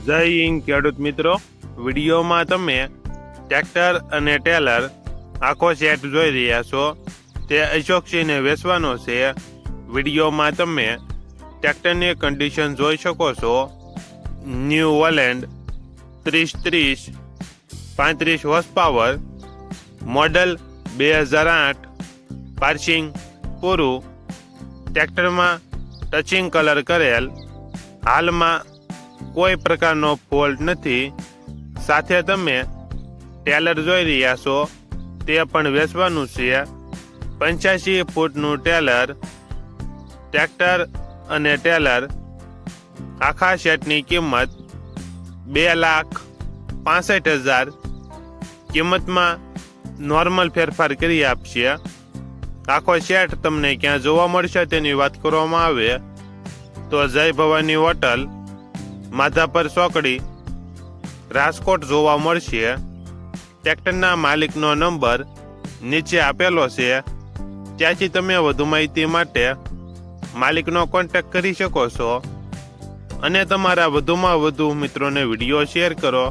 જય હિન્દ ખેડૂત મિત્રો, વિડીયોમાં તમે ટ્રેક્ટર અને ટેલર આખો સેટ જોઈ રહ્યા છો. તે અશોકસિંહને વેચવાનો છે. વિડીયોમાં તમે ટ્રેક્ટરની કન્ડિશન જોઈ શકો છો. New Holland 3030 35 horse power, model 2008, passing પૂરું, ટ્રેક્ટરમાં ટચિંગ કલર કરેલ, હાલમાં કોઈ પ્રકારનો ફોલ્ટ નથી. સાથે તમે ટેલર જોઈ રહ્યા છો, તે પણ વેચવાનું છે. 85 ફૂટનું ટેલર, ટ્રેક્ટર અને ટેલર આખા સેટની કિંમત 2,65,000. કિંમતમાં નોર્મલ ફેરફાર કરી આપશે. આખો સેટ તમને ક્યાં જોવા મળશે તેની વાત કરવામાં આવે તો જય ભવાની હોટલ, માધાપર ચોકડી, રાજકોટ જોવા મળશે. ટ્રેક્ટરના માલિકનો નંબર નીચે આપેલો છે, ત્યાંથી તમે વધુ માહિતી માટે માલિકનો કોન્ટેક્ટ કરી શકો છો અને તમારા વધુમાં વધુ મિત્રોને વિડીયો શેર કરો.